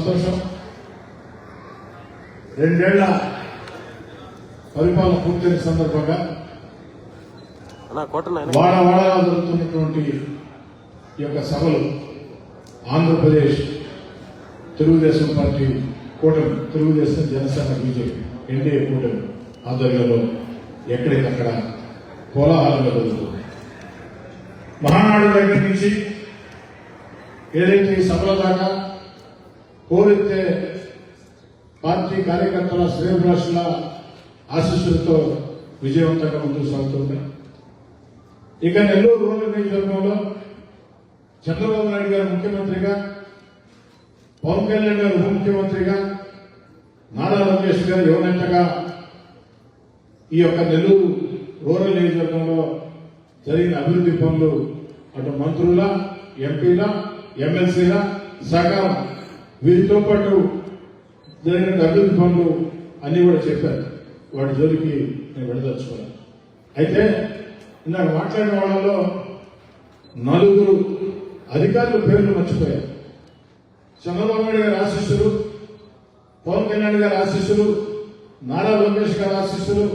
సంతోషం. 2 ఏళ్ల పరిపాలన పూర్తయిన సందర్భంగా వాడవాడగా జరుగుతున్నటువంటి ఈ యొక్క సభలు ఆంధ్రప్రదేశ్ తెలుగుదేశం పార్టీ కూటమి, తెలుగుదేశం జనసేన బీజేపీ ఎన్డీఏ కూటమి ఆధ్వర్యంలో ఎక్కడికక్కడ కోలాహలంగా జరుగుతుంది. మహానాడు దగ్గర నుంచి ఏదైతే ఈ సభల దాకా కోరితే పార్టీ కార్యకర్తల శ్రేయభిలాషుల ఆశీస్సులతో విజయవంతంగా ముందుకు సాగుతుంది. ఇక నెల్లూరు రూరల్ నియోజకవర్గంలో చంద్రబాబు నాయుడు గారు ముఖ్యమంత్రిగా, పవన్ కళ్యాణ్ గారు ఉప ముఖ్యమంత్రిగా, నారా లోకేష్ గారు యువనేతగా ఈ యొక్క నెల్లూరు రూరల్ నియోజకవర్గంలో జరిగిన అభివృద్ధి పనులు అటు మంత్రుల, ఎంపీల, ఎమ్మెల్సీల సహకారం, వీరితో పాటు జరిగిన అభివృద్ధి పనులు అన్ని కూడా చెప్పారు. వాటి జోలికి నేను విడదలుచుకోవాలి. అయితే ఇందాక మాట్లాడిన వాళ్ళలో 4 అధికారుల పేర్లు మర్చిపోయారు. చంద్రబాబు నాయుడు గారి ఆశీస్సులు, పవన్ కళ్యాణ్ గారి ఆశీస్సులు, నారా లోకేష్ గారి ఆశీస్సులు,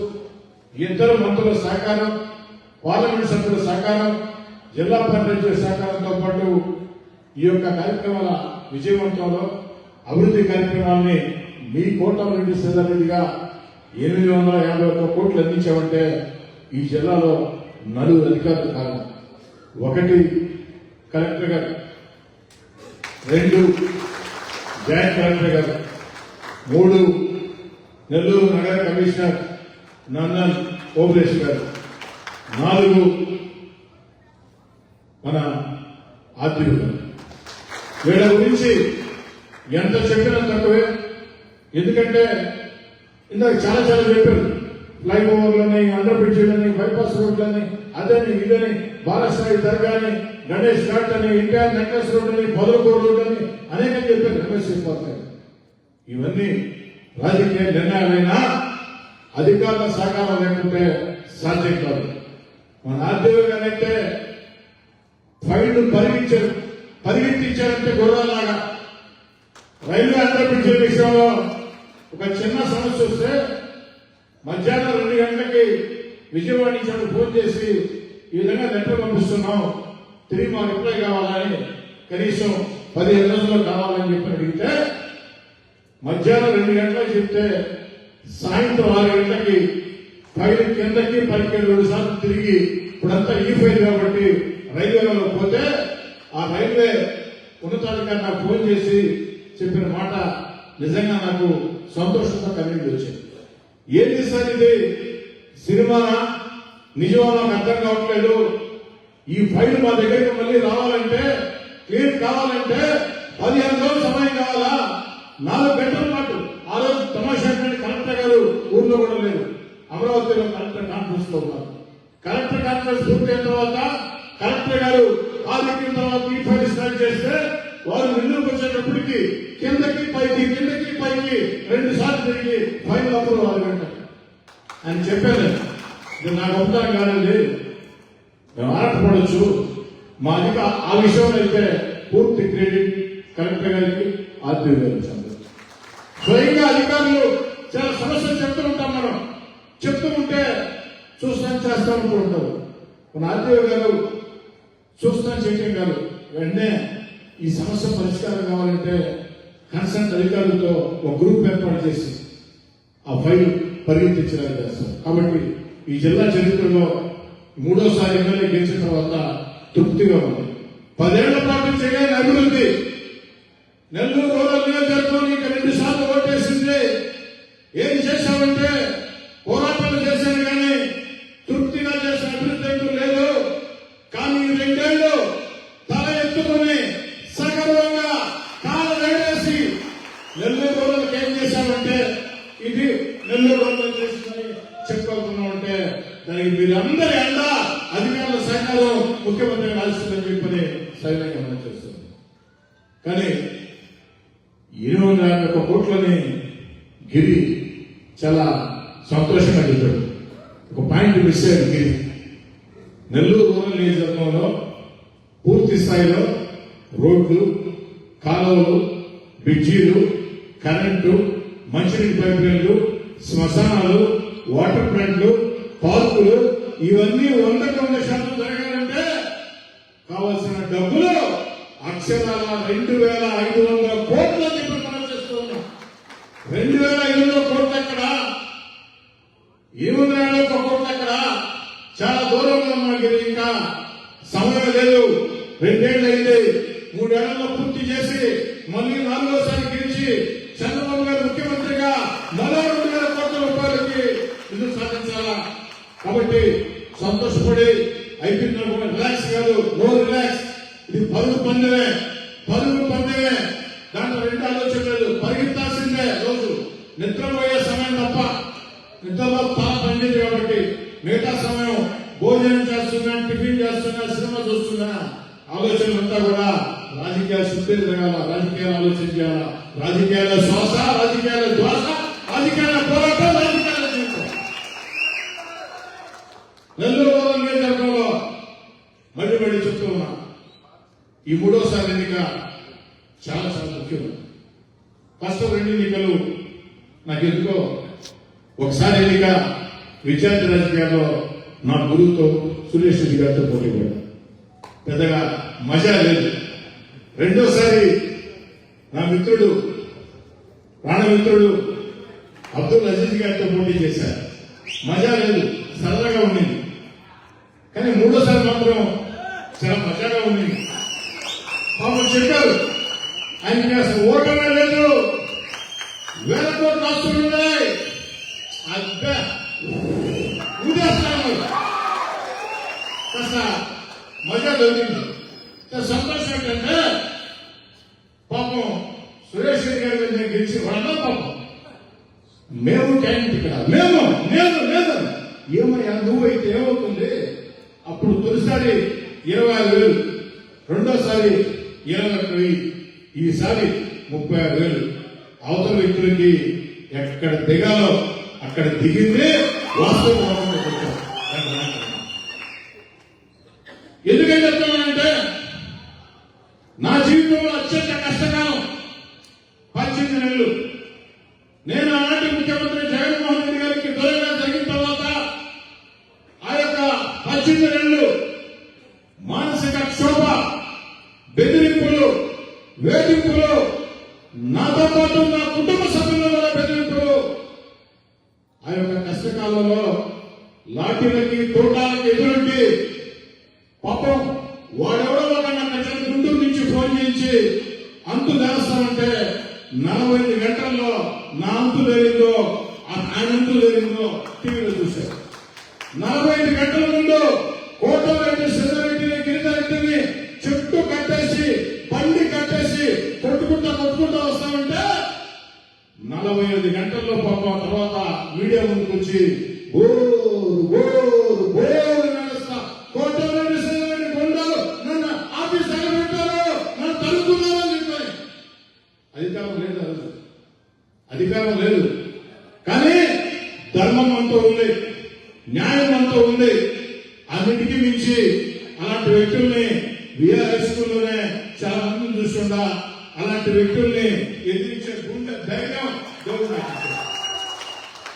2 మంత్రుల సహకారం, పార్లమెంట్ సభ్యుల సహకారం, జిల్లా పంచాయతీ సహకారంతో పాటు ఈ యొక్క కార్యక్రమాల విజయవంతంలో అభివృద్ధి కార్యక్రమాన్ని మీ కోటమిరెడ్డి శ్రీధర్రెడ్డిగా 851 కోట్లు అందించామంటే ఈ జిల్లాలో 4 అధికారులు కారణం. 1 కలెక్టర్ గారు, 2 జాయింట్ కలెక్టర్ గారు, 3 నెల్లూరు నగర కమిషనర్ నందన్ ఓబులేష్ గారు, 4 మన ఆర్టీఓ గారు. వీళ్ళ గురించి ఎంత చెప్పినా తక్కువే. ఎందుకంటే ఇందాక చాలా చెప్పారు. ఫ్లైఓవర్లని, అండర్ బ్రిడ్జిలని, బైపాస్ రోడ్లని, అదని ఇదని, బాలసాయి దర్గాని, గణేష్ ఘాట్ అని, ఎన్టీఆర్ నెక్లెస్ రోడ్ అని, పొదలకూరు రోడ్ అని అనేకం చెప్పారు రమేష్ పోతాయి. ఇవన్నీ రాజకీయ నిర్ణయాలైనా అధికారుల సహకారం లేకుంటే సాధ్యం కాదు. మన ఆర్టీఓ గారైతే ఫైళ్లు పరిగెత్తించారంటే గొడవలాగా. రైల్వే అండర్ బ్రిడ్జి విషయంలో ఒక చిన్న సమస్య వస్తే మధ్యాహ్నం 2 గంటలకి విజయవాడ నుంచి ఫోన్ చేసి ఈ విధంగా లెటర్ పంపిస్తున్నాం, తిరిగి మా రిప్లై కావాలని, కనీసం 15 రోజుల్లో కావాలని చెప్పి అడిగితే మధ్యాహ్నం 2 గంటలకు చెప్తే సాయంత్రం 6 గంటలకి ఫైల్ కిందకి పైకి 2 సార్లు తిరిగి ఇప్పుడంతా ఈ ఫైల్ కాబట్టి రైల్వేలో పోతే ఆ రైల్వే ఉన్నతాధికారి నాకు ఫోన్ చేసి చెప్పిన మాట నిజంగా నాకు సంతోషంగా కలిగి వచ్చింది. ఏంటి సార్ ఇది, సినిమానా నిజమా నాకు అర్థం కావట్లేదు. ఈ ఫైల్ మా దగ్గరికి మళ్ళీ రావాలంటే, క్లియర్ కావాలంటే 15 రోజులు సమయం కావాలా? 4 గంటల పాటు. ఆ రోజు తమాషా కలెక్టర్ గారు ఊర్లో కూడా లేదు, అమరావతిలో కలెక్టర్ కాన్ఫరెన్స్ లో ఉన్నారు. కలెక్టర్ కాన్ఫరెన్స్ పూర్తయిన తర్వాత కలెక్టర్ గారు ఆదిక్కిన తర్వాత ఈ ఫైల్ స్టార్ట్ చేస్తే వారు నిన్నుకు వచ్చేటప్పటికి కిందకి పైకి 2 సార్లు తిరిగి ఫైల్ అప్పుడు 6 గంటలు అని చెప్పాను. ఇది నాకు అర్థం కాదండి, మేము ఆరాటపడవచ్చు. మా అధిక ఆ విషయంలో అయితే పూర్తి క్రెడిట్ కలెక్టర్ గారికి, ఆర్టీఓ గారికి. స్వయంగా అధికారులు చాలా సమస్యలు చెప్తూ ఉంటాం. మనం చెప్తూ ఉంటే చూస్తాను చేస్తాను ఉంటారు. మన ఆర్టీఓ గారు చూస్తాను చేయటం కాదు, వెంటనే ఈ సమస్య పరిష్కారం కావాలంటే కన్సల్ట్ అధికారులతో ఒక గ్రూప్ ఏర్పాటు చేసి ఆ ఫైల్ పరిగెత్తించడానికి చేస్తారు. కాబట్టి ఈ జిల్లా చరిత్రలో 3వ ఎమ్మెల్యే గెలిచిన తర్వాత తృప్తిగా ఉంది. 10 ఏళ్ల పాటు చేయని అభివృద్ధి నెల్లూరు రూరల్ నియోజకవర్గంలో ఇంకా 2 సార్లు ఓటేసింది. ఏం చేశామంటే పోరాటాలు చేశాను కానీ తృప్తిగా చేసిన అభివృద్ధి అంటూ లేదు. కానీ 2 ఏళ్లు తల ఎత్తుకుని సగర్వంగా కాల వేడేసి నెల్లూరు రూరల్కి ఏం చేశామంటే ఇది నెల్లూరు రూరల్ చేసిందని చెప్పుకోతున్నామంటే దానికి మీరందరి అండ, అధికారుల సహకారం ముఖ్యమంత్రి ఆశిస్తుందని చెప్పని సైన్యంగా మనం చేస్తుంది. కానీ 751 కోట్లని గిరి చాలా సంతోషంగా చెప్పాడు. ఒక పాయింట్ మిస్ అయ్యాడు గిరి. నెల్లూరు రూరల్ నియోజకవర్గంలో పూర్తి స్థాయిలో రోడ్లు, కాలువలు, బ్రిడ్జీలు, కరెంటు, మంచినీటి పైపులైన్లు, శ్మశానాలు, వాటర్ ప్లాంట్లు, పార్కులు ఇవన్నీ 100% జరగాలంటే కావాల్సిన డబ్బులు అక్షరాల 2,500 కోట్లు చెప్పి మనం చేస్తూ ఉన్నాం. 2,500 కోట్లు ఎక్కడ, 800 కోట్లు ఎక్కడ, చాలా దూరంగా మనకి ఇంకా సమయం లేదు. 2 ఏళ్ళు అయింది, 3 ఏళ్లలో పూర్తి చేసి మళ్ళీ 4వసారి గెలిచి చంద్రబాబు గారు ముఖ్యమంత్రిగా మరో 2,000 కోట్ల రూపాయలకి ఇది సాధించాలా. కాబట్టి సంతోషపడి అయిపోయింది రిలాక్స్ కాదు, నో రిలాక్స్. ఇది పరుగు పందెమే. దాంట్లో 2 ఆలోచన లేదు, పరిగెత్తాల్సిందే. రోజు నిద్రపోయే సమయం తప్ప నిద్రలో తల పండింది కాబట్టి మిగతా సమయం భోజనం చేస్తున్నా, టిఫిన్ చేస్తున్నా, సినిమా చూస్తున్నా, ఆలోచన అంతా కూడా రాజకీయాలు శుద్ధి జరగాల, రాజకీయాలు ఆలోచన చేయాలా, రాజకీయాల శ్వాస, రాజకీయాల శ్వాస, రాజకీయాల పోరాటం, రాజకీయాల జీవితం. నెల్లూరు నియోజకవర్గంలో మళ్ళీ చెప్తూ ఉన్నా, ఈ 3వసారి ఎన్నిక చాలా ముఖ్యం. ఫస్ట్ 2 ఎన్నికలు నాకు ఎందుకో ఒకసారి ఎన్నిక విద్యార్థి రాజకీయాల్లో నా గురువుతో సురేష్ రెడ్డి గారితో పోటీ పడ్డా, పెద్దగా మజా లేదు. 2వసారి నా మిత్రుడు ప్రాణమిత్రుడు అబ్దుల్ అజీజ్ గారితో పోటీ చేశారు, మజా లేదు, సరదాగా ఉండింది. కానీ 3వసారి మాత్రం చాలా మజాగా ఉండింది. పాపం చెప్పారు, ఆయనకి అసలు ఓటమే లేదు, 1000 కోట్లు వస్తున్నాయి, అబ్బా ఊదేస్తాను. కాస్త మజా దొరికింది. సంతోషం ఏంటంటే పాపం సురేష్ రెడ్డి గారి మీద గెలిచి వాళ్ళ పాపం మేము క్యాండిడేట్ ఇక్కడ, నేను ఏమయ్యా నువ్వైతే ఏమవుతుంది. అప్పుడు తొలిసారి 26,000, 2వసారి 21,000, ఈసారి 36,000. అవతల వ్యక్తులకి ఎక్కడ దిగాలో అక్కడ దిగింది వాస్తవం. ఎందుకని చెప్తున్నానంటే నా జీవితంలో అత్యంత కష్టకాలం 18 నెలలు. నేను ఆనాటి ముఖ్యమంత్రి జగన్మోహన్ రెడ్డి గారికి దూరంగా జరిగిన తర్వాత ఆ యొక్క 18 నెలలు మానసిక క్షోభ, బెదిరింపులు, వేధింపులు, నాతో పాటు నా కుటుంబ సభ్యుల వల్ల బెదిరింపులు. ఆ యొక్క కష్టకాలంలో లాఠీలకి, తోటాలకి ఎదురుండి పాపం వాడెవడో ఒక నన్ను గుంటూరు నుంచి ఫోన్ చేయించి అంతు చేస్తామంటే 48 గంటల్లో నా అంతు లేనిందో ఆయన అంతు లేనిందో టీవీలో చూశారు. 45 గంటల ముందు కోటరెడ్డి, సిద్ధారెడ్డిని, గిరిజారెడ్డిని చెట్టు కట్టేసి, బండి కట్టేసి కొట్టుకుంటా వస్తామంటే 45 గంటల్లో పాపం తర్వాత మీడియా ముందుకు వచ్చి నడుస్తా కోటరెడ్డి, సిద్ధారెడ్డి కొండలు నన్ను ఆఫీస్ తగలబెట్టారు, నన్ను తలుపుకున్నారని చెప్పారు. అధికారం లేదు, కానీ ధర్మం అంతా ఉంది, న్యాయం అంతా ఉంది. అన్నిటికీ మించి అలాంటి వ్యక్తుల్ని విఆర్ హై స్కూల్లోనే చాలా మందిని చూస్తుండా అలాంటి వ్యక్తుల్ని ఎదిరించే గుండె ధైర్యం దేవుడు.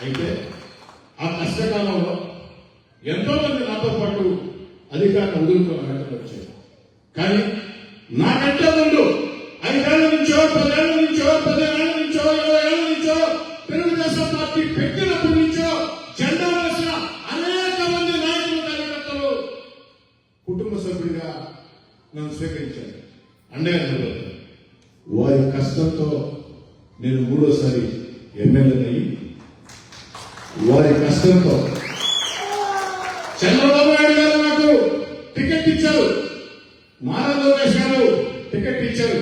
అయితే ఆ కష్టకాలంలో ఎంతో మంది నాతో పాటు అధికారాన్ని వదులుకున్న వచ్చారు. కానీ నాకంటే ముందు 5 ఏళ్ల నుంచో, 10 ఏళ్ల నుంచో, 15 ఏళ్ల నుంచో, 20 ఏళ్ల నుంచో తెలుగుదేశం పార్టీ పెట్టినప్పటి నుంచో జెండా వేసిన అనేక మంది నాయకులు, కార్యకర్తలు కుటుంబ సభ్యుడిగా నన్ను స్వీకరించారు, అండగా నిలబడ్డారు. వారి కష్టంతో నేను 3వసారి ఎమ్మెల్యేనయ్యి, వారి కష్టంతో చంద్రబాబు నాయుడు గారు నాకు టికెట్ ఇచ్చారు, నారా లోకేష్ గారు టికెట్ ఇచ్చారు,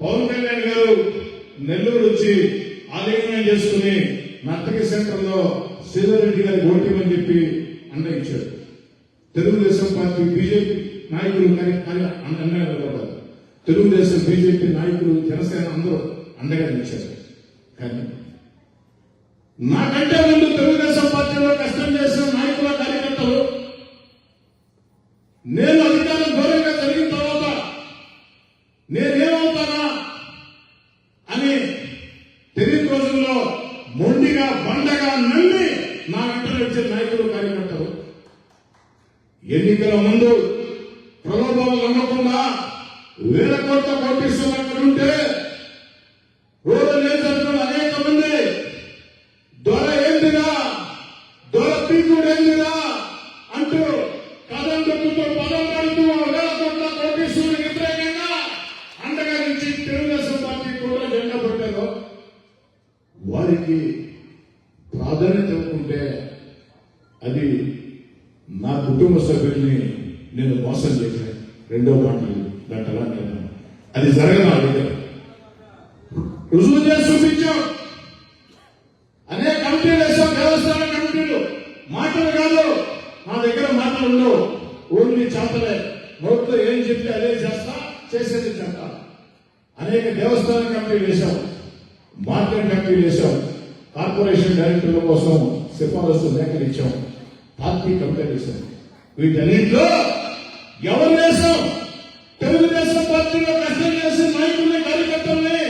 పవన్ కళ్యాణ్ గారు నెల్లూరు వచ్చి ఆలింగనం చేసుకుని నర్తకి సెంటర్ లో శ్రీధర్రెడ్డి గారి ఓటిమని చెప్పి అండ ఇచ్చారు. తెలుగుదేశం పార్టీ, బీజేపీ నాయకులు అండగా నిలబడ్డారు. తెలుగుదేశం, బీజేపీ నాయకులు, జనసేన అందరూ అండగా నిలిచారు. కానీ నాకంటే ముందు తెలుగుదేశం పార్టీలో కష్టం చేసిన నాయకుల, కార్యకర్తలు నేను అధికారం దూరంగా జరిగిన తర్వాత నేనేమవుతానా నమ్మి నా వెంట వచ్చే నాయకులు కార్యకర్తలు ఎన్నికల ముందు ప్రలోభాలు నమ్మకుండా వేల కోట్ల కోటీశ్వరులు అక్కడ ఉంటే రూరల్ నియోజకవర్గంలో అనేక మంది దొర ఏందిరా దొర పీకుడు ఏందిరా అంటూ కథం దొక్కుతూ పదం పడుతూ వేల కోట్ల కోటీశ్వరులకు వ్యతిరేకంగా అండగా నుంచి తెలుగుదేశం పార్టీ కూడా జెండా పట్టారు. వారికి ప్రాధాన్యత ఇవ్వకుంటే అది నా కుటుంబ సభ్యుల్ని నేను మోసం చేశాను. రెండో పార్టీ దాంట్లో అది జరగదు. నా దగ్గర రుజువు చేసి చూపించాం. అనేక కమిటీలు వేసాం, దేవస్థాన కమిటీలు. మాటలు కాదు, నా దగ్గర మాటలు ఉండవు, ఓన్లీ చేతలే. నోట్లో ఏం చెప్తే అదే చేస్తా, చేసేది చేస్తా. అనేక దేవస్థాన కమిటీలు వేశాం, మార్కెట్ కమిటీలు వేశాం, కార్పొరేషన్ డైరెక్టర్ల కోసం సిఫారసు లేఖలు ఇచ్చాం, పార్టీ కమిటీలు వేశాం. వీటన్నింటిలో ఎవరు వేశాం? తెలుగుదేశం పార్టీలో కష్టం చేసిన నాయకుల్ని, కార్యకర్తల్ని,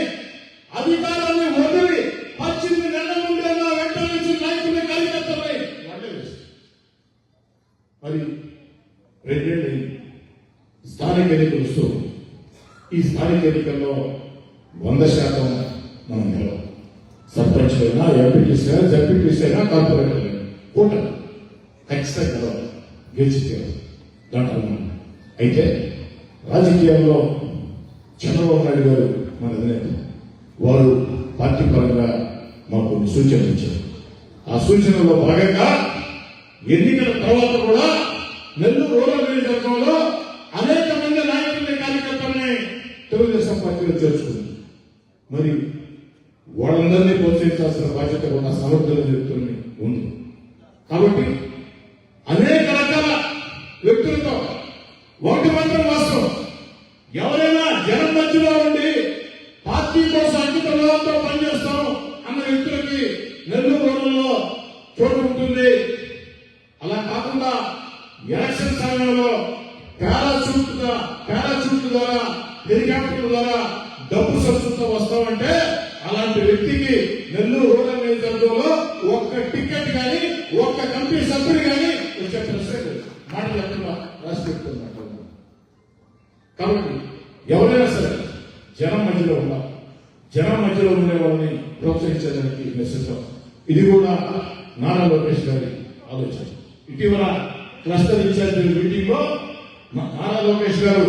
అధికారాన్ని వదిలి 18 నెలల నుండి నా వెంట నుంచి నాయకుల్ని, కార్యకర్తల్ని వాళ్ళే వేశాం. మరి 2 ఏళ్ళు స్థానిక ఎన్నికలు వస్తూ ఈ స్థానిక ఎన్నికల్లో 100% మనం గెలవం. సర్పంచ్ అయినా, ఎంపీటీసీ అయినా, జడ్పీటీసీ అయినా, కార్పొరేటర్ అయినా కూటమి ఖచ్చితంగా గెలవాలి, గెలిచితే దాంట్లో. అయితే రాజకీయాల్లో చంద్రబాబు నాయుడు గారు మన అధినేత, వారు పార్టీ పరంగా మాకు కొన్ని సూచనలు ఇచ్చారు. ఆ సూచనలో భాగంగా ఎన్నికల తర్వాత కూడా నెల్లూరు రూరల్ నియోజకవర్గంలో అనేక మంది నాయకుల్ని, కార్యకర్తల్ని తెలుగుదేశం పార్టీలో చేర్చుకుంది. మరి వాళ్ళందరినీ ప్రోత్సహించాల్సిన బాధ్యత కూడా సమర్థుల వ్యక్తుల్ని ఉంది. కాబట్టి అనేక రకాల వ్యక్తులతో ఒకటి మాత్రం వాస్తవం, ఎవరైనా జనం మధ్యలో ఉండి పార్టీ కోసం అంకితభావంతో పనిచేస్తాం అన్న వ్యక్తులకి నెల్లూరు రూరల్లో చోటు ఉంటుంది. అలా కాకుండా ఎలక్షన్ సమయంలో పారాచూట్ ద్వారా, హెలికాప్టర్ల ద్వారా డబ్బు సంస్థతో వస్తామంటే అలాంటి వ్యక్తికి నెల్లూరు రూరల్ నియోజకవర్గంలో ఒక్క టికెట్ కానీ, ఒక్క కంపెనీ సభ్యుడు కానీ వచ్చే ప్రశ్న మాటలు ఎక్కడ రాసి పెడుతున్నట్టు. కాబట్టి ఎవరైనా సరే జనం మధ్యలో ఉండాలి, జనం మధ్యలో ఉండే వాళ్ళని ప్రోత్సహించడానికి మెసేజ్. ఇది కూడా నారా లోకేష్ గారి ఆలోచన. ఇటీవల క్లస్టర్ ఇన్ఛార్జీల మీటింగ్ లో నారా లోకేష్ గారు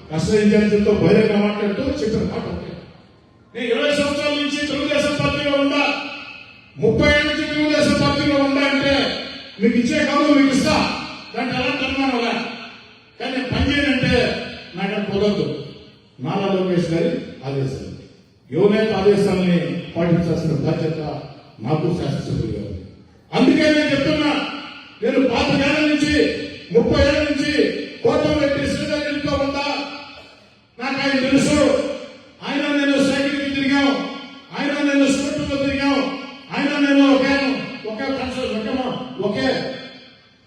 క్లస్టర్ ఇన్ఛార్జీలతో బహిరంగ మాట్లాడుతూ చెప్పిన మాట, నేను 20 సంవత్సరాల నుంచి తెలుగుదేశం పార్టీలో ఉండా, 30 ఏళ్ళ నుంచి తెలుగుదేశం పార్టీలో ఉండా అంటే మీకు ఇచ్చే కాదు, మీకు ఇస్తా, దాంట్లో ఎలాంటి అనుమానం లే, కానీ పని చేయాలంటే నాకు అది కుదరదు. నారా లోకేష్ గారి ఆదేశాలు, యువనేత ఆదేశాలని పాటించాల్సిన బాధ్యత నాకు శాసనసభ్యులు గారు. అందుకే నేను చెప్తున్నా, నేను 25 ఏళ్ల నుంచి 30 ఏళ్ల నుంచి కోటమిరెడ్డి శ్రీధర్తో ఉందా, నాకు ఆయన తెలుసు. ఆయన నేను సైకిల్కి తిరిగాం, ఆయన నేను స్కూటర్లో తిరిగాం, ఆయన నేను ఒకే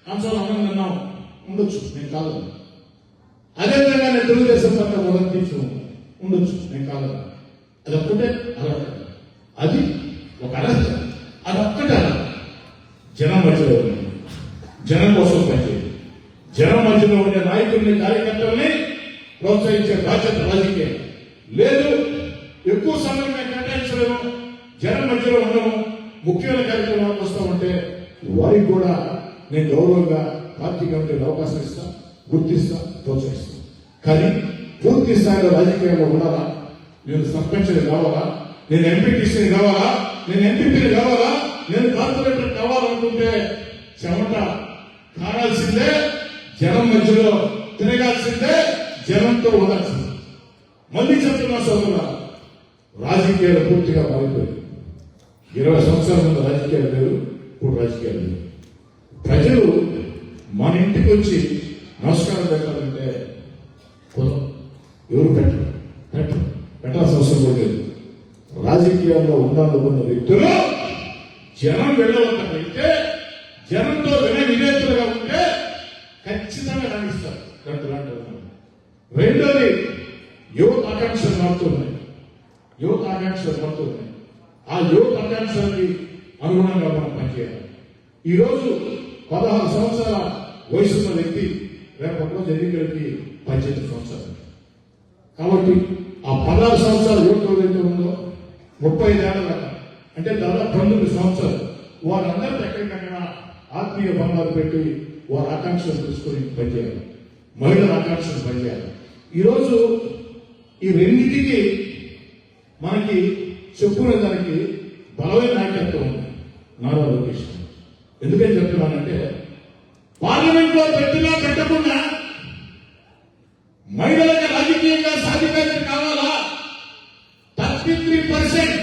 కన్సోల్ అన్నం తిన్నాం ఉండొచ్చు, నేను కాదు. అదేవిధంగా నేను తెలుగుదేశం పార్టీ ఉదర్తించు ఉండొచ్చు, నేను కాదు. అదొక్కటే అర్హత, అది ఒక అర్హత, అదొక్కటే అర్హత. జనం మధ్యలో ఉంది, జనం కోసం పనిచేయాలి, జనం మధ్యలో ఉండే నాయకుల్ని, కార్యకర్తల్ని ప్రోత్సహించే బాధ్యత రాజకీయం. లేదు ఎక్కువ సమయం మేము కేటాయించలేము, జనం మధ్యలో ఉండము, ముఖ్యమైన కార్యక్రమాలకు వస్తామంటే వారికి కూడా నేను గౌరవంగా పార్టీ కమిటీలో అవకాశం ఇస్తా, గుర్తిస్తా, ప్రోత్సహిస్తా. కానీ పూర్తి స్థాయిలో రాజకీయాల్లో ఉండాలా, నేను సర్పంచ్ని కావాలా, నేను ఎంపీటీసీని కావాలా, నేను ఎంపీపీని కావాలా, నేను కార్పొరేటర్ కావాలనుకుంటే చెమట కావాల్సిందే, జనం మధ్యలో తిరగాల్సిందే, జనంతో ఉండాల్సిందే. మళ్ళీ చెప్తున్నా సోదరుల, రాజకీయాలు పూర్తిగా మారిపోయాయి. 20 సంవత్సరాల ముందు రాజకీయాలు లేవు, ఇప్పుడు రాజకీయాలు లేవు. ప్రజలు మన ఇంటికి వచ్చి నమస్కారం పెట్టాలంటే ఎవరు పెట్టాల్సిన అవసరం కూడా లేదు. రాజకీయాల్లో ఉండాలనుకున్న వ్యక్తులు జనం వెళ్ళవద్ద వెళ్తే, జనంతో వినేతులుగా ఉంటే ఖచ్చితంగా రాణిస్తారు. రెండోది యువత ఆకాంక్షలు మారుతున్నాయి. ఆ యువత ఆకాంక్షలకి అనుగుణంగా మనం పనిచేయాలి. ఈరోజు 16 సంవత్సరాల వయసున్న వ్యక్తి రేపటి రోజు ఎన్నికలకి 18 సంవత్సరాలు. కాబట్టి ఆ 16 సంవత్సరాల యువత ఏదైతే ఉందో 35 ఏళ్ల దాకా అంటే దాదాపు 19 సంవత్సరాలు వారందరూ ఎక్కడికక్కడ ఆత్మీయ బంధాలు పెట్టి వారి ఆకాంక్షలు తీసుకొని పనిచేయాలి. మహిళల ఆకాంక్షలు పనిచేయాలి. ఈరోజు ఈ రెండింటికి మనకి చెప్పుకునే దానికి బలమైన నాయకత్వం ఉంది నారా లోకేష్. ఎందుకని చెప్తున్నానంటే పార్లమెంట్ లో పెట్టినా పెట్టకుండా మహిళలకు రాజకీయంగా సాధికారత కావాలా, 33%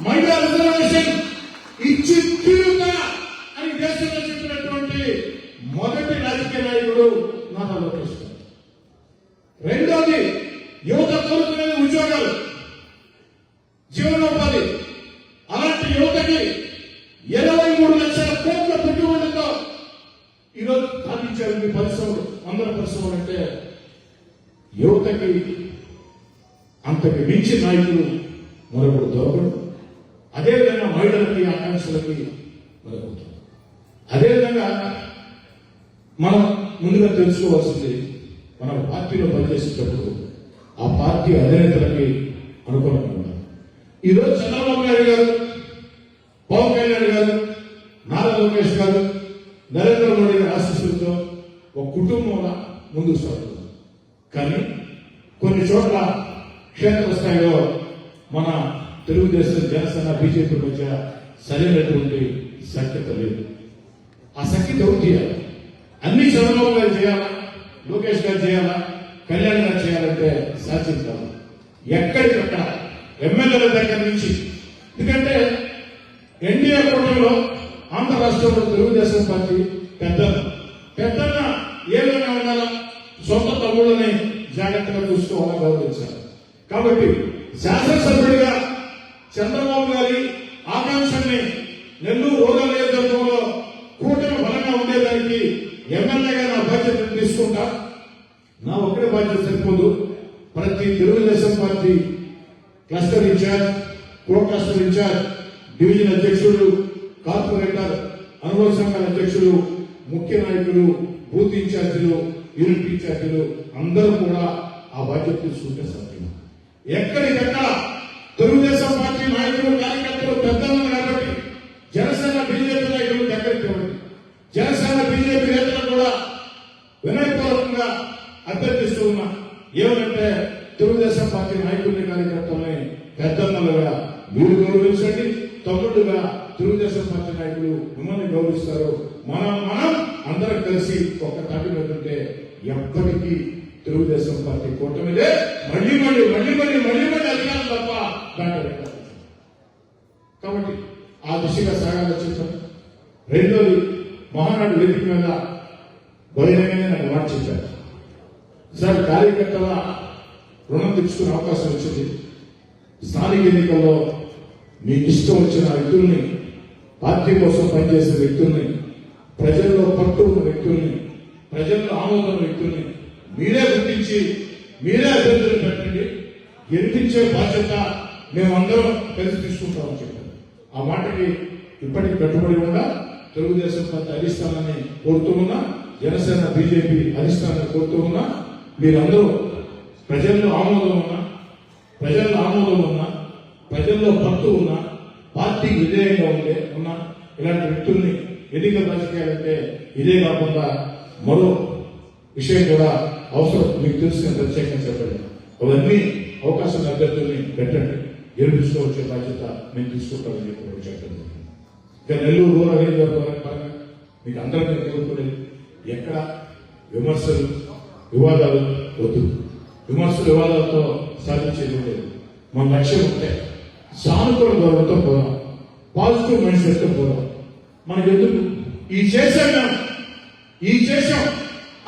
మహిళా రిజర్వేషన్ ఇచ్చి తీరుతా అని దేశంలో చెప్పినటువంటి మొదటి రాజకీయ నాయకుడు నారా లోకేష్. రెండోది యువత కోరుకునేది ఉద్యోగాలు, జీవనోపాధి. అలాంటి యువతకి 23 లక్షల కోట్ల పెట్టుబడులతో ఈరోజు సాధించారు పరిశ్రమలు. 100 పరిశ్రమలు అంటే యువతకి అంతకు మించి నాయకులు మరొకటి దొరకడు. అదేవిధంగా మహిళలకి ఆకాంక్షలకి మరొకటి. అదేవిధంగా మనం ముందుగా తెలుసుకోవాల్సింది మన పార్టీలో పనిచేసేటప్పుడు ఆ పార్టీ అధినేతలకి అనుకూలంగా ఉండాలి. ఈరోజు చంద్రబాబు నాయుడు గారు, పవన్ కళ్యాణ్ గారు, నారా లోకేష్ గారు, నరేంద్ర మోడీ గారి ఆశీస్సులతో ఒక కుటుంబంలో ముందుకు సాగుతుంది. కానీ కొన్ని చోట్ల క్షేత్రస్థాయిలో మన తెలుగుదేశం, జనసేన, బీజేపీ మధ్య సరైనటువంటి సఖ్యత లేదు. ఆ సఖ్యత ఎవరు చేయాలి? అన్ని చంద్రబాబు గారు చేయాలా, లోకేష్ గారు చేయాలా, కళ్యాణ్ గారు చేయాలంటే సాధ్యం కాదు. ఎక్కడికక్కడ ఎమ్మెల్యేల దగ్గర నుంచి, ఎందుకంటే ఎన్డీఏ కూటమిలో ఆంధ్ర రాష్ట్రంలో తెలుగుదేశం పార్టీ పెద్దన్న ఏ విధంగా ఉండాలా, సొంత తమ్ముళ్ళని జాగ్రత్తగా చూసుకోవాలా, గౌరవించాలి. కాబట్టి శాసనసభ్యుడిగా చంద్రబాబు గారి ఆకాంక్షల్ని నెల్లూరు రూరల్ నియోజకవర్గంలో కూటమి బలంగా ఉండేదానికి ఎమ్మెల్యేగా నా బాధ్యతను తీసుకుంటా. నా ఒక్కడే బాధ్యత సరిపోదు. ప్రతి Telugu Desam party cluster incharge, co cluster incharge, division అధ్యక్షుడు, కార్పొరేటర్, అనుభవ సంఘాల అధ్యక్షులు, ముఖ్య నాయకులు, బూత్ ఇన్ఛార్జీలు, యూనిట్ ఇన్ఛార్జీలు అందరూ కూడా ఆ బాధ్యత తీసుకుంటే సాధ్యం. ఎక్కడికెక్కడ తెలుగుదేశం పార్టీ నాయకులు, కార్యకర్తలు పెద్దలు కాబట్టి జనసేన, బీజేపీ నాయకులు దగ్గరికి ఇవ్వండి. జనసేన, బీజేపీ నేతలు కూడా వినయపూర్వకంగా అభ్యర్థిస్తూ ఉన్నా. ఏమంటే తెలుగుదేశం పార్టీ నాయకుల్ని, కార్యకర్తల్ని పెద్దన్నలుగా మీరు గౌరవించండి. తమ్ముడుగా తెలుగుదేశం పార్టీ నాయకులు మిమ్మల్ని గౌరవిస్తారు. మనం అందరం కలిసి ఒక తాటి మీద ఉంటే ఎప్పటికీ తెలుగుదేశం పార్టీ కూటమిదే మళ్ళీ అధికారం తప్ప దాంట్లో. కాబట్టి ఆ దిశగా సాగాల చిత్రం. రెండోది, మహానాడు వేదిక మీద బహిరంగంగా నాకు మాట చెప్పారు. సార్, కార్యకర్తల రుణం తెచ్చుకునే అవకాశం వచ్చింది. స్థానిక ఎన్నికల్లో మీకు ఇష్టం వచ్చిన వ్యక్తుల్ని, పార్టీ కోసం పనిచేసే వ్యక్తుల్ని, ప్రజల్లో పట్టు ఉన్న వ్యక్తుల్ని, ప్రజల్లో ఆమోదం వ్యక్తుల్ని మీరే గుర్తించి మీరే అభ్యర్థులు పెట్టండి. గెలిపించే బాధ్యత మేమందరం కలిసి తీసుకుంటామని చెప్పారు. ఆ మాటకి ఇప్పటికి కట్టుబడి ఉన్నా. తెలుగుదేశం పార్టీ అధిష్టానాన్ని కోరుతూ ఉన్నా, జనసేన, బీజేపీ అధిష్టానాన్ని కోరుతూ ఉన్నా. మీరందరూ ప్రజల్లో ఆమోదం ఉన్నా, ప్రజల్లో పట్టు ఉన్నా, పార్టీకి విధేయంగా ఉన్నా ఇలాంటి వ్యక్తుల్ని ఎన్నికల రాజకీయాలంటే ఇదే కాకుండా మరో విషయం కూడా అవసరం. మీకు తెలిసిన ప్రత్యేకంగా చెప్పండి. అవన్నీ అవకాశం అభ్యర్థుల్ని పెట్టండి. గెలిపించుకోవచ్చే బాధ్యత మేము తీసుకుంటామని చెప్పండి. ఇక నెల్లూరు రూరల్ నియోజకవర్గం మీకు అందరికీ కోరుకునేది, ఎక్కడ విమర్శలు, వివాదాలు వద్దు. వివాదాలతో సాధించేది లేదు. మన లక్ష్యం ఉంటే సానుకూల గౌరవంతో పోదాం, పాజిటివ్ మైండ్ సెట్ తో పోదాం. మనకి ఎందుకు ఈ చేశాం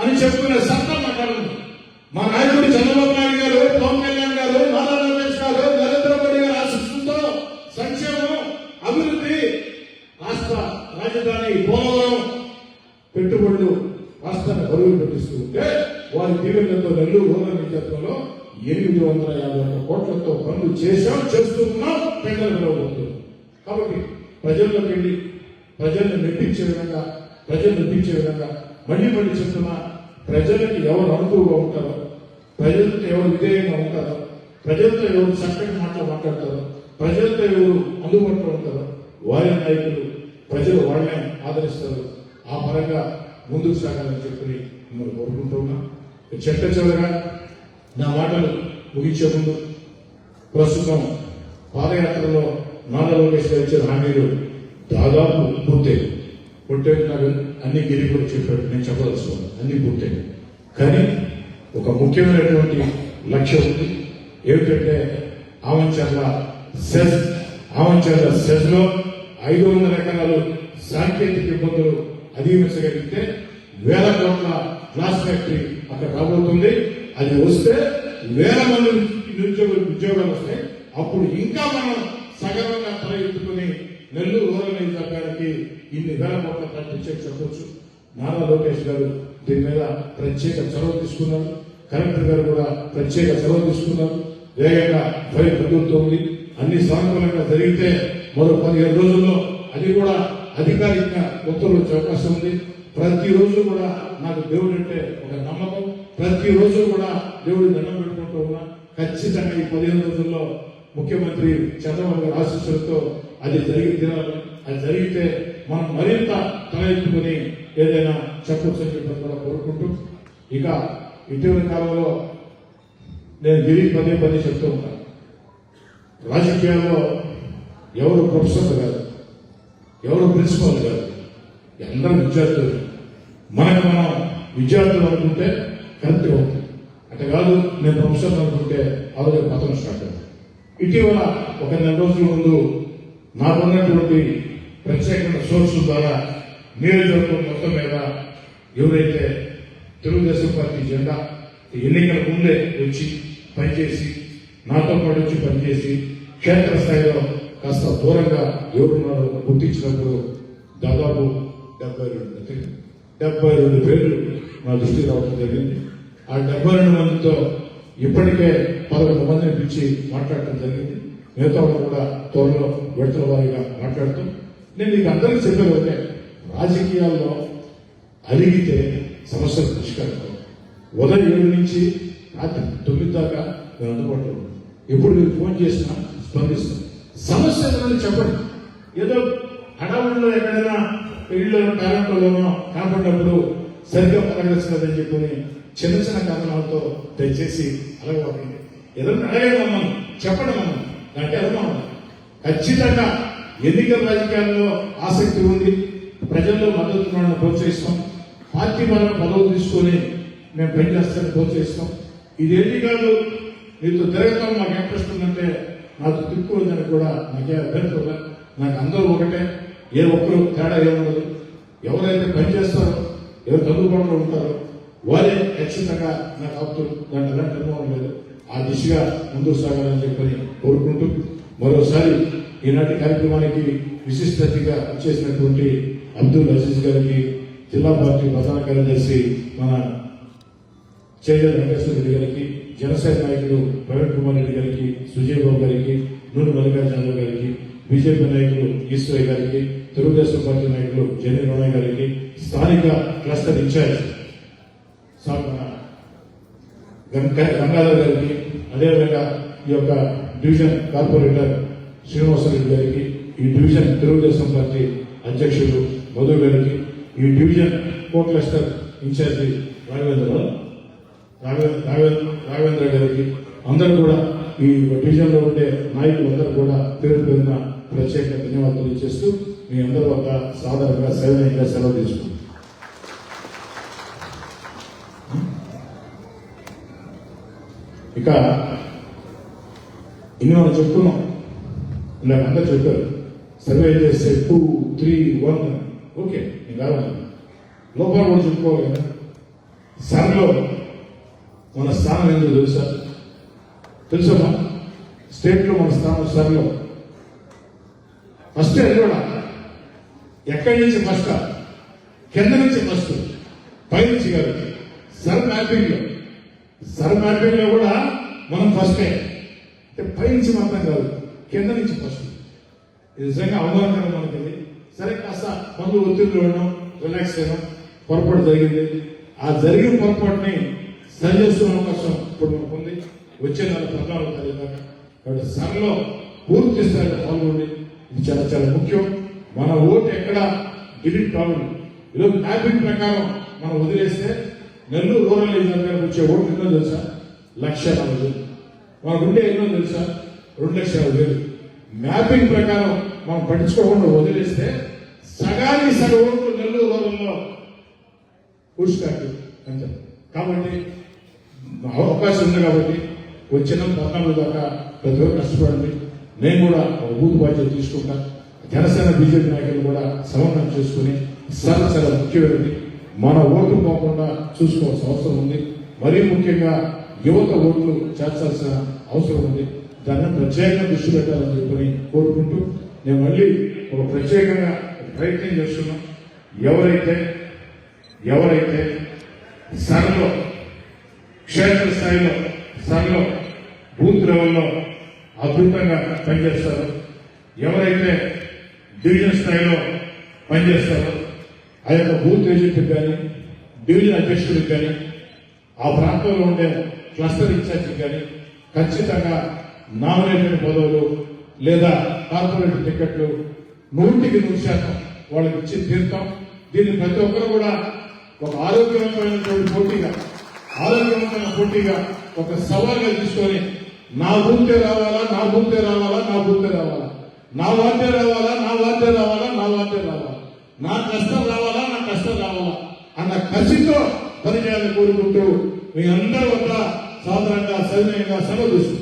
అని చెప్పుకునే సత్తా మాట్లాడదు. మా నాయకుడు చంద్రబాబు నాయుడు గారు, పవన్ కళ్యాణ్ గారు, నారా లోకేష్ గారు, నరేంద్ర మోడీ గారి ఆశీస్సులతో సంక్షేమం, అభివృద్ధి, రాష్ట్ర రాజధాని పోలవరం పెట్టుబడులు రాష్ట్రాన్ని బరువులు పెట్టిస్తూ ఉంటే వారి దీవెనలతో నెల్లూరు రూరల్ నియోజకవర్గంలో 851 కోట్లతో పనులు చేస్తున్నాం, పెండలు కాబట్టి ప్రజల్లోకి వెళ్ళి ప్రజల్ని మెప్పించే విధంగా, ప్రజలు మెప్పించే విధంగా మళ్ళీ మళ్ళీ చెప్తున్నా, ప్రజలకి ఎవరు అనుకువగా ఉంటారో, ప్రజలతో ఎవరు విధేయంగా ఉంటారో, ప్రజలతో ఎవరు చక్కటి మాటలు మాట్లాడతారో, ప్రజలతో ఎవరు అందుబాటులో ఉంటారో వారి నాయకులు, ప్రజలు వాళ్ళనే ఆదరిస్తారు. ఆ పరంగా ముందుకు సాగాలని చెప్పి మిమ్మల్ని కోరుకుంటూ ఉన్నా. చెట్ట చివరగా నా మాటలు ముగించే ముందు, ప్రస్తుతం పాదయాత్రలో నారా లోకేష్ గారు ఇచ్చిన హామీలు దాదాపు పూర్తయి నాకు అన్ని గిరి కూడా చెప్పాడు, నేను చెప్పదలుచుకోను, అన్ని పూర్తయి. కానీ ఒక ముఖ్యమైనటువంటి లక్ష్యం ఉంది. ఏమిటంటే ఆవంచర్ల సెజ్ లో 500 ఎకరాలు సాంకేతిక ఇబ్బందులు అధిగమించగలిగితే 1000 కోట్ల గ్లాస్ ఫ్యాక్టరీ అక్కడ రాబోతుంది. అది వస్తే 1000 మంది ఉద్యోగాలు వస్తాయి. అప్పుడు ఇంకా మనం సగర్వంగా తల ఎత్తుకుని నెల్లూరు రూరల్ నియోజకవర్గానికి ఇన్ని 1000 కోట్ల ప్రత్యేక చెప్పవచ్చు. నారా లోకేష్ గారు దీని మీద ప్రత్యేక చొరవ తీసుకున్నారు. కలెక్టర్ గారు కూడా ప్రత్యేక చొరవ తీసుకున్నారు. వేగంగా ఫైల్ ప్రభుత్వం అన్ని సానుకూలంగా జరిగితే మరో 15 రోజుల్లో అది కూడా అధికారికంగా ఉత్తర్వులు వచ్చే అవకాశం ఉంది. ప్రతిరోజు కూడా నాకు దేవుడు అంటే ఒక నమ్మకం. ప్రతిరోజు కూడా దేవుడి దండం పెట్టుకుంటూ ఉన్నా. ఖచ్చితంగా ఈ 15 రోజుల్లో ముఖ్యమంత్రి చంద్రబాబు గారి ఆశీస్సులతో అది జరిగి తీరాలి. అది జరిగితే మనం మరింత తల ఎత్తుకుని ఏదైనా చెప్పొచ్చని చెప్పి కూడా కోరుకుంటూ, ఇక ఇటీవల కాలంలో నేను గిరి పదే చెప్తూ ఉంటాను, రాజకీయాల్లో ఎవరు ప్రొఫెసర్లు కాదు, ఎవరు ప్రిన్సిపల్ కాదు, అందరూ విద్యార్థులు. మనం విద్యార్థులు అనుకుంటే కరెక్ట్గా అవుతుంది. అట్లా కాదు నేను ప్రొఫెసర్ అనుకుంటే ఆరోగ్య పతనం స్టార్ట్ అవుతుంది. ఇటీవల ఒక 4 రోజుల ముందు నాకున్నటువంటి ప్రత్యేకమైన సోర్సుల ద్వారా నియోజకవర్గం మొత్తం మీద ఎవరైతే తెలుగుదేశం పార్టీ జెండా ఎన్నికల ముందే వచ్చి పనిచేసి, నాతో పాటు వచ్చి పనిచేసి క్షేత్రస్థాయిలో కాస్త దూరంగా ఎవరున్నారో గుర్తించినప్పుడు దాదాపు 72 పేర్లు నా దృష్టికి రావడం జరిగింది. ఆ 72 మందితో ఇప్పటికే 11 మందిని పిలిచి మాట్లాడటం జరిగింది. మిగతా కూడా త్వరలో విడతల వారీగా మాట్లాడుతూ, నేను మీకు అందరికీ చెప్పేది రాజకీయాల్లో అలిగితే సమస్యలు పరిష్కారం. ఉదయం 7 నుంచి రాత్రి 9 దాకా నేను అందుబాటులో ఉన్నాను. ఎప్పుడు మీరు ఫోన్ చేసినా స్పందిస్తాను. సమస్య ఏదైనా చెప్పండి. ఏదో హడావుడిలో ఎక్కడైనా పెళ్లిలోనో టాలెంట్లోనో కనపడినప్పుడు సరిగ్గా పలకరించలేదని చెప్పని చిన్న కారణాలతో దయచేసి అలగబడండి. ఏదైనా అడగడం చెప్పడం అంటే అనుమానం. ఖచ్చితంగా ఎన్నికల రాజకీయాల్లో ఆసక్తి ఉంది, ప్రజల్లో మద్దతు ప్రోత్సహిస్తాం. పార్టీ పరంగా పదవులు తీసుకొని మేము పనిచేస్తామని ప్రోత్సహిస్తాం. ఇదేంటి కాదు, మీతో తిరగటం మాకు ఇంట్రెస్ట్ ఉందంటే నాకు తిక్కు ఉందని కూడా నాకే అభ్యంతరం. నాకు అందరూ ఒకటే, ఏ ఒక్కరు తేడా ఏముండదు. ఎవరైతే పనిచేస్తారో, ఎవరు అందుబాటులో ఉంటారో వారే ఖచ్చితంగా నాకు ఆపుతారు. దాంట్లో ఎలాంటి అనుభవం లేదు. ఆ దిశగా ముందుకు సాగాలని చెప్పని కోరుకుంటూ, మరోసారి ఈనాటి కార్యక్రమానికి విశిష్ట అతిథిగా చేసినటువంటి అబ్దుల్ అజీజ్ గారికి, జిల్లా పార్టీ ప్రధాన కార్యదర్శి మన చేజల్ వెంకటేశ్వర రెడ్డి గారికి, జనసేన నాయకులు ప్రవీణ్ కుమార్ రెడ్డి గారికి, సుజయ్ బాబు గారికి, నూనె మల్లికార్జున గారికి, బీజేపీ నాయకులు ఈశ్వరయ్య గారికి, తెలుగుదేశం పార్టీ నాయకులు జని రోణయ్య గారికి, స్థానిక క్లస్టర్ ఇన్ఛార్జ్ గంగాధర్ గారికి, అదేవిధంగా ఈ యొక్క డివిజన్ కార్పొరేటర్ శ్రీనివాసరెడ్డి గారికి, ఈ డివిజన్ తెలుగుదేశం పార్టీ అధ్యక్షులు మధు గారికి, ఈ division co cluster incharge Raghavendra గారికి, అందరూ కూడా ఈ డివిజన్ లో ఉండే నాయకులందరూ కూడా పేరు పేరున ప్రత్యేక ధన్యవాదాలు చేస్తూ మీ అందరూ ఒక సాధారణంగా సవినయంగా సెలవు తీసుకుంటాం. ఇక ఇన్ని మనం చెప్తున్నాం, ఇలా అందరూ చెప్పారు. సర్వే చేస్తే 2, 3, 1 ఓకే, నేను కావాలి. లోపాలు కూడా చెప్పుకోవాలి కదా. సర్లో మన స్థానం ఎందుకు తెలుసమ్మా? స్టేట్ లో మన స్థానం సర్లో ఫస్ట్ కూడా ఎక్కడి నుంచి ఫస్ట్, కింద నుంచి ఫస్ట్, పై నుంచి కాదు. సర్ మ్యాపింగ్ లో కూడా మనం ఫస్టే. అంటే పై నుంచి మాత్రం కాదు, కింద నుంచి ఫస్ట్. ఇది నిజంగా అవమానకరం మనకి. సరే కాస్త పనులు ఒత్తిడిలో ఉండడం, రిలాక్స్ చేయడం, పొరపాటు జరిగింది. ఆ జరిగిన పొరపాటుని సరి చేసుకునే అవకాశం ఇప్పుడు మనకు ఉంది. వచ్చే నెల 14వ తారీఖు దాకా. కాబట్టి సరలో పూర్తి స్థాయిలో పాల్గొండి. ఇది చాలా చాలా ముఖ్యం. మన ఓటు ఎక్కడ డిలీట్ కావాలి. ఈరోజు మ్యాపింగ్ ప్రకారం మనం వదిలేస్తే నెల్లూరు రూరల్ ఏరియాకి వచ్చే ఓట్లు ఎన్నో తెలుసా? 1,40,000. మనకు ఉండే ఎన్నో తెలుసా? 2,50,000. మ్యాపింగ్ ప్రకారం మనం పట్టించుకోకుండా వదిలేస్తే సగానికి సగం ఓట్లు నెల్లూరు రూరల్లో పూర్తికాదు అంతే. కాబట్టి అవకాశం ఉంది కాబట్టి వచ్చిన 14 దాకా ప్రతి ఒక్కరు కష్టపడండి. నేను కూడా బూత్ బాధ్యత తీసుకుంటా. జనసేన బీజేపీ నాయకులు కూడా సమన్వయం చేసుకుని చాలా చాలా ముఖ్యమైనది మన ఓటు పోకుండా చూసుకోవాల్సిన అవసరం ఉంది. మరీ ముఖ్యంగా యువత ఓట్లు చేర్చాల్సిన అవసరం ఉంది. దాన్ని ప్రత్యేకంగా దృష్టి పెట్టాలని చెప్పని కోరుకుంటూ నేను మళ్ళీ ఒక ప్రత్యేకంగా ప్రయత్నం చేస్తున్నాం. ఎవరైతే సరలో క్షేత్ర స్థాయిలో సరలో బూత్ లెవెల్లో అద్భుతంగా పనిచేస్తారో, ఎవరైతే డివిజన్ స్థాయిలో పనిచేస్తారో ఆ యొక్క బూత్ ఏజెంట్కి కానీ డివిజన్ అధ్యక్షుడికి కానీ ఆ ప్రాంతంలో ఉండే క్లస్టర్ ఇన్ఛార్జికి కానీ ఖచ్చితంగా నామినేటెడ్ పదవులు లేదా కార్పొరేట్ టికెట్లు 100% వాళ్ళకి ఇచ్చి తీరుతాం. దీన్ని ప్రతి ఒక్కరు కూడా ఒక ఆరోగ్యవంతమైన పోటీగా ఒక సవాల్గా తీసుకొని నా బూతే రావాలా, నా వార్తే రావాలా, నా వార్తే రావాలా, నా కష్టం రావాలా అన్న కసితో పనిచేయాలని కోరుకుంటూ మీ అందరి వద్ద సాధారణంగా సవినయంగా సెలవు తీసుకుంటాం.